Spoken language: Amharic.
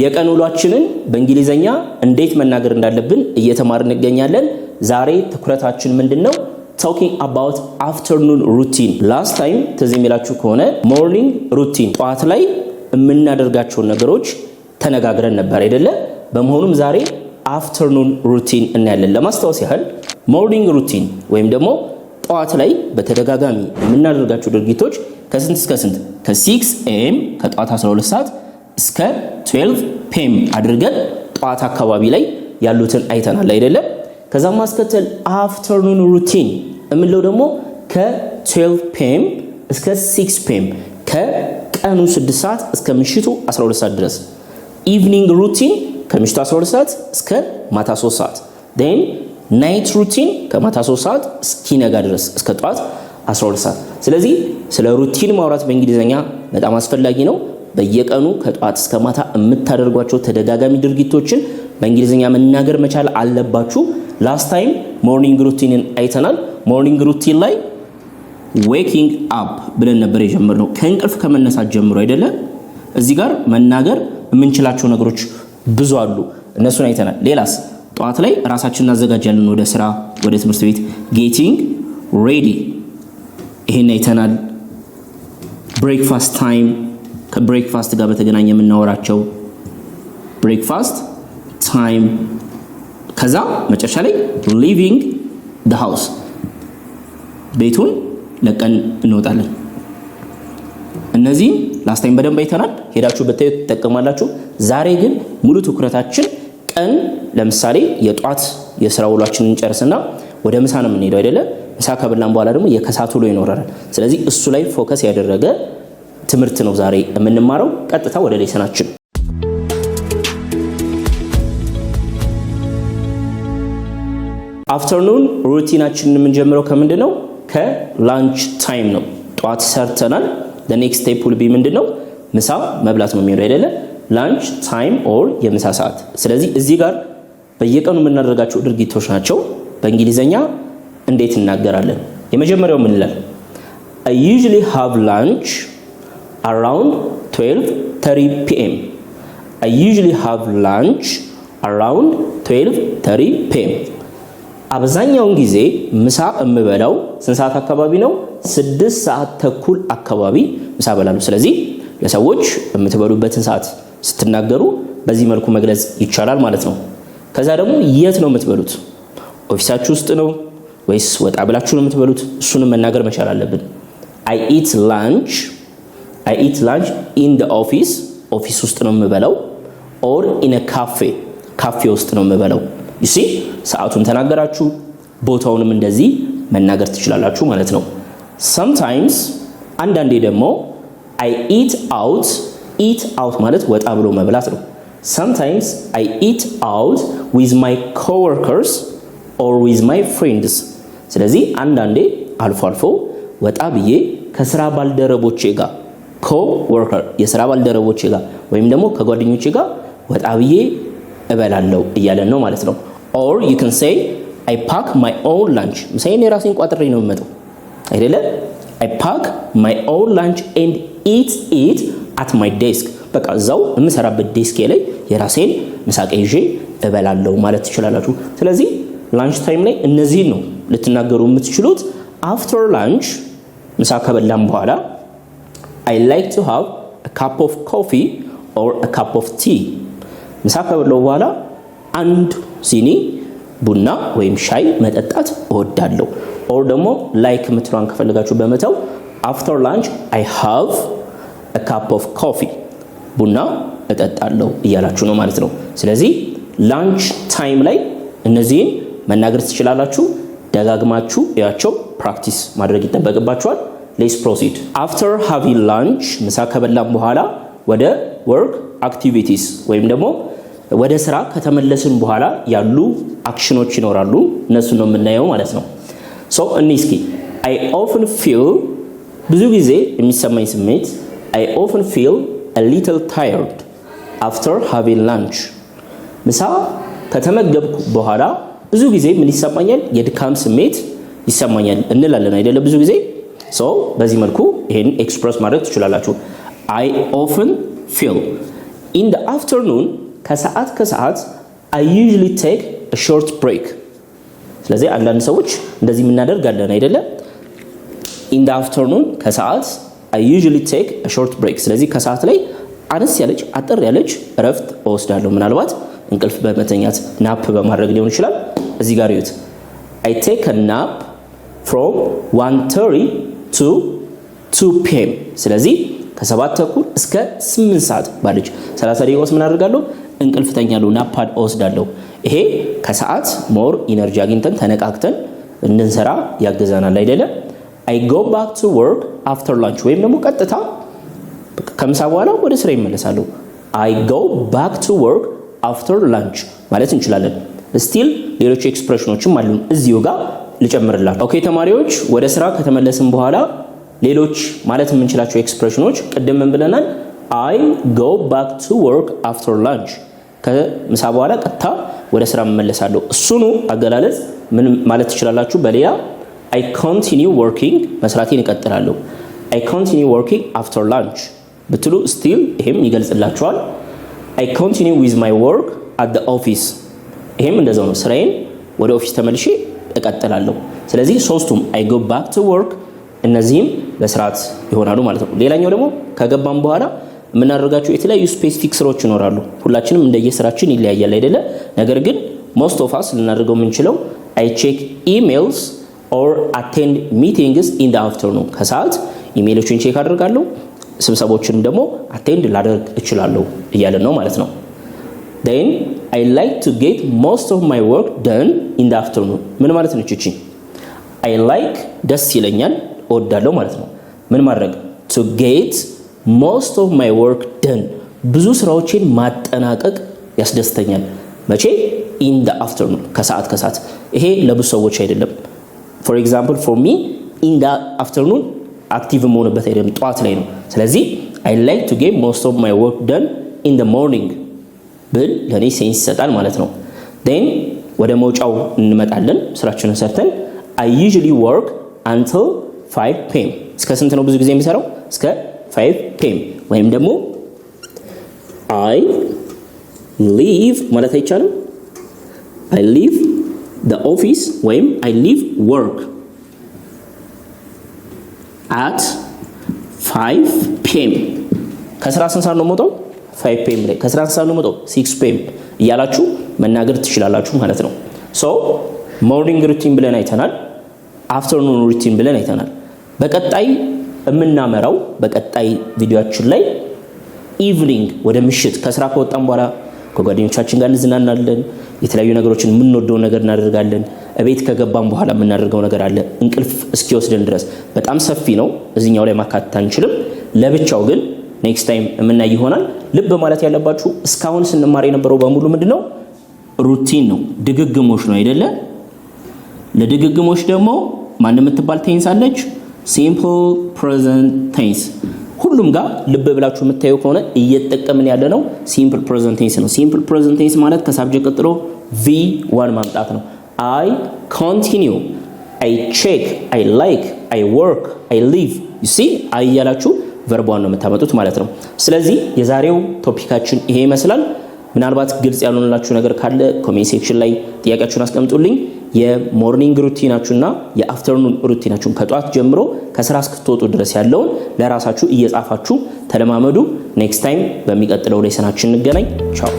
የቀን ውሏችንን በእንግሊዘኛ እንዴት መናገር እንዳለብን እየተማርን እንገኛለን። ዛሬ ትኩረታችን ምንድነው? talking about afternoon routine. last time ትዝ የሚላችሁ ከሆነ morning routine ጧት ላይ የምናደርጋቸው ነገሮች ተነጋግረን ነበር አይደለ? በመሆኑም ዛሬ afternoon routine እናያለን። ለማስታወስ ያህል morning routine ወይም ደግሞ ጧት ላይ በተደጋጋሚ የምናደርጋቸው ድርጊቶች ከስንት እስከ ስንት? ከ6 am ከጧት 12 ሰዓት እስከ 12 pm አድርገን ጧት አካባቢ ላይ ያሉትን አይተናል አይደለ? ከዛ ማስከተል afternoon routine እምለው ደግሞ ከ12 pm እስከ 6 pm ከቀኑ 6 ሰዓት እስከ ምሽቱ 12 ሰዓት ድረስ evening routine ከምሽቱ 12 ሰዓት እስከ ማታ 3 ሰዓት then night routine ከማታ 3 ሰዓት እስኪነጋ ድረስ እስከ ጧት 12 ሰዓት። ስለዚህ ስለ ሩቲን ማውራት በእንግሊዘኛ በጣም አስፈላጊ ነው። በየቀኑ ከጧት እስከ ማታ የምታደርጓቸው ተደጋጋሚ ድርጊቶችን በእንግሊዘኛ መናገር መቻል አለባችሁ። ላስት ታይም ሞርኒንግ ሩቲንን አይተናል። ሞርኒንግ ሩቲን ላይ ዌኪንግ አፕ ብለን ነበር የጀመርነው ከእንቅልፍ ከመነሳት ጀምሮ አይደለ? እዚህ ጋር መናገር የምንችላቸው ነገሮች ብዙ አሉ፣ እነሱን አይተናል። ሌላስ ጧት ላይ ራሳችንን እናዘጋጃለን ወደ ስራ ወደ ትምህርት ቤት ጌቲንግ ሬዲ ይሄን አይተናል። ብሬክፋስት ታይም ከብሬክፋስት ጋር በተገናኘ የምናወራቸው ብሬክፋስት ታይም ከዛ መጨረሻ ላይ ሊቪንግ ዘ ሃውስ ቤቱን ለቀን እንወጣለን። እነዚህ ላስት ታይም በደንብ አይተናል። ሄዳችሁ በታዩ ተጠቀማላችሁ። ዛሬ ግን ሙሉ ትኩረታችን ቀን ለምሳሌ የጧት የሥራ ውሏችንን እንጨርስና ወደ ምሳ ነው የምንሄደው አይደለ? ምሳ ከበላን በኋላ ደግሞ የከሳት ውሎ ይኖራል። ስለዚህ እሱ ላይ ፎከስ ያደረገ ትምህርት ነው ዛሬ የምንማረው። ቀጥታ ወደ ሌሰናችን አፍተርኑን ሩቲናችንን የምንጀምረው ከምንድነው? ከላንች ታይም ነው። ጧት ሰርተናል። the next step will be ምንድነው? ምሳ መብላት ነው የሚሆነው አይደለ? ላንች ታይም ኦር የምሳ ሰዓት። ስለዚህ እዚህ ጋር በየቀኑ የምናደርጋቸው ድርጊቶች ናቸው። በእንግሊዘኛ እንዴት እናገራለን? የመጀመሪያው ምን ይላል? I usually have lunch around 12:30 pm. I usually have lunch around 12:30 pm. አብዛኛውን ጊዜ ምሳ እምበላው ስንት ሰዓት አካባቢ ነው? 6 ሰዓት ተኩል አካባቢ ምሳ በላለሁ። ስለዚህ ለሰዎች የምትበሉበትን ሰዓት ስትናገሩ በዚህ መልኩ መግለጽ ይቻላል ማለት ነው። ከዛ ደግሞ የት ነው የምትበሉት? ኦፊሳችሁ ውስጥ ነው ወይስ ወጣ ብላችሁ ነው የምትበሉት? እሱንም መናገር መቻል አለብን። I eat lunch in the office ኦፊስ ውስጥ ነው የምበላው or in a cafe ካፌ ውስጥ ነው የምበላው። you see ሰዓቱን ተናገራችሁ ቦታውንም እንደዚህ መናገር ትችላላችሁ ማለት ነው። sometimes አንዳንዴ ደግሞ I eat out ማለት ወጣ ብሎ መብላት ነው። sometimes I eat out with my coworkers or with my friends ስለዚህ አንዳንዴ አልፎ አልፎ ወጣ ብዬ ከስራ ባልደረቦቼ ጋር co-worker የስራ ባልደረቦቼ ጋር ወይም ደግሞ ከጓደኞቼ ጋር ወጣ ብዬ እበላለሁ እያለን ነው ማለት ነው። or you can say I pack my own lunch ምሳዬን የራሴን ቋጥሬ ነው የምመጣው አይደለ? I pack my own lunch and eat it at my desk በቃ እዛው የምሰራበት ዴስኬ ላይ የራሴን ምሳቄ ይዤ እበላለሁ ማለት ትችላላችሁ። ስለዚህ ላንች ታይም ላይ እነዚህን ነው ልትናገሩ የምትችሉት። after lunch ምሳ ከበላን በኋላ I like to have a cup of coffee or a cup of tea ምሳ ከበላው በኋላ አንድ ሲኒ ቡና ወይም ሻይ መጠጣት እወዳለሁ። or ደግሞ like ምትሏን ከፈለጋችሁ በመተው after lunch I have a cup of coffee ቡና እጠጣለሁ እያላችሁ ነው ማለት ነው። ስለዚህ ላንች ታይም ላይ እነዚህን መናገር ትችላላችሁ። ደጋግማችሁ ያቸው ፕራክቲስ ማድረግ ይጠበቅባችኋል። let's proceed after having lunch ምሳ ከበላን በኋላ ወደ work activities ወይም ደግሞ ወደ ስራ ከተመለስን በኋላ ያሉ አክሽኖች ይኖራሉ። እነሱ ነው የምናየው ማለት ነው። so እስኪ I often feel ብዙ ጊዜ የሚሰማኝ ስሜት I often feel a little tired after having lunch ምሳ ከተመገብኩ በኋላ ብዙ ጊዜ ምን ይሰማኛል? የድካም ስሜት ይሰማኛል እንላለን አይደለ? ብዙ ጊዜ so በዚህ መልኩ ይሄን ኤክስፕረስ ማድረግ ትችላላችሁ። I often feel in the afternoon ከሰዓት I usually take a short break ስለዚህ አንዳንድ ሰዎች እንደዚህ እናደርጋለን አይደለ in the afternoon ከሰዓት I usually take a short break ስለዚህ ከሰዓት ላይ አነስ ያለች አጠር ያለች እረፍት ወስዳለሁ ምናልባት እንቅልፍ በመተኛት ናፕ በማድረግ ሊሆን ይችላል እዚህ ጋር ይዩት I take a nap from 1:30 to 2 p.m. ስለዚህ ከ7 ተኩል እስከ 8 ሰዓት ባለች 30 ደቂቃ ውስጥ ምን አደርጋለሁ እንቅልፍ ተኛለሁ ናፕ ወስዳለሁ ይሄ ከሰዓት ሞር ኢነርጂ አግኝተን ተነቃቅተን እንድንሰራ ያገዛናል አይደለ I go back to work after lunch ወይም ደግሞ ቀጥታ ከምሳ በኋላ ወደ ስራ ይመለሳለሁ I go back to work after lunch ማለት እንችላለን ስቲል ሌሎች ኤክስፕሬሽኖችም አሉ እዚሁ ጋር ልጨምርላችሁ ኦኬ ተማሪዎች ወደ ስራ ከተመለስን በኋላ ሌሎች ማለት የምንችላቸው ኤክስፕሬሽኖች ቀደም ምን ብለናል I go back to work after lunch ከምሳ በኋላ ቀጥታ ወደ ስራ መመለሳለሁ እሱኑ አገላለጽ ምን ማለት ትችላላችሁ በሌላ I continue working መስራቴን እቀጥላለሁ I continue working after lunch ብትሉ ስቲል ይሄም ይገልጽላችኋል I continue with my work at the office ይሄም እንደዛው ነው ስራዬን ወደ ኦፊስ ተመልሼ እቀጥላለሁ ስለዚህ ሶስቱም I go back to work እነዚህም በስርዓት ይሆናሉ ማለት ነው ሌላኛው ደግሞ ከገባን በኋላ የምናደርጋቸው የተለያዩ ስፔሲፊክ ስራዎች ይኖራሉ ሁላችንም እንደየስራችን ይለያያል አይደለ ነገር ግን most of us ልናደርገው የምንችለው I check emails or attend meetings in the afternoon ከሰዓት ኢሜሎችን ቼክ አደርጋለሁ ስብሰባዎችን ደግሞ አቴንድ ላደርግ እችላለሁ እያለን ነው ማለት ነው then I like to get most of my work done in the afternoon ምን ማለት ነው እቺ I like ደስ ይለኛል እወዳለሁ ማለት ነው ምን ማድረግ to get most of my work done ብዙ ስራዎችን ማጠናቀቅ ያስደስተኛል መቼ in the afternoon ከሰዓት ይሄ ለብዙ ሰዎች አይደለም for example for me in the afternoon active መሆንበት አይደለም ጧት ላይ ነው ስለዚህ I like to get most of my work done in the morning ብል ለኔ ሴንስ ይሰጣል ማለት ነው then ወደ መውጫው እንመጣለን ስራችንን ሰርተን I usually work until 5 p.m. እስከ ስንት ነው ብዙ ጊዜ የሚሰራው እስከ 5 p.m. ወይም ደግሞ I leave ማለት አይቻልም I leave the office ወይም I leave work at 5 p.m. ከስራ ስንት ሰዓት ነው የምወጣው 5 p.m. ላይ ከስራ ስንት ሰዓት ነው የምወጣው 6 p.m. እያላችሁ መናገር ትችላላችሁ ማለት ነው so morning routine ብለን አይተናል afternoon routine ብለን አይተናል በቀጣይ የምናመራው በቀጣይ ቪዲዮአችን ላይ ኢቭኒንግ ወደ ምሽት ከስራ ከወጣን በኋላ ከጓደኞቻችን ጋር እንዝናናለን የተለያዩ ነገሮችን የምንወደው ነገር እናደርጋለን እቤት ከገባን በኋላ የምናደርገው ነገር አለ እንቅልፍ እስኪወስደን ድረስ በጣም ሰፊ ነው እዚህኛው ላይ ማካተት አንችልም ለብቻው ግን ኔክስት ታይም የምናይ ይሆናል ልብ ማለት ያለባችሁ እስካሁን ስንማር የነበረው በሙሉ ምንድነው ሩቲን ነው ድግግሞሽ ነው አይደለ ለድግግሞሽ ደግሞ ማን የምትባል ቴንስ አለች simple present tense ሁሉም ጋር ልብ ብላችሁ የምታዩ ከሆነ እየተጠቀምን ያለ ነው simple present tense ነው simple present tense ማለት ከሳብጀክት ቀጥሎ v1 ማምጣት ነው I continue I check I like I work I live you see አያላችሁ ቨርቧን ነው የምታመጡት ማለት ነው ስለዚህ የዛሬው ቶፒካችን ይሄ ይመስላል ምናልባት ግልጽ ያልሆነላችሁ ነገር ካለ ኮሜንት ሴክሽን ላይ ጥያቄያችሁን አስቀምጡልኝ የሞርኒንግ ሩቲናችሁና የአፍተርኑን ሩቲናችሁን ከጧት ጀምሮ ከስራ እስክትወጡ ድረስ ያለውን ለራሳችሁ እየጻፋችሁ ተለማመዱ ኔክስት ታይም በሚቀጥለው ሌሰናችን እንገናኝ ቻው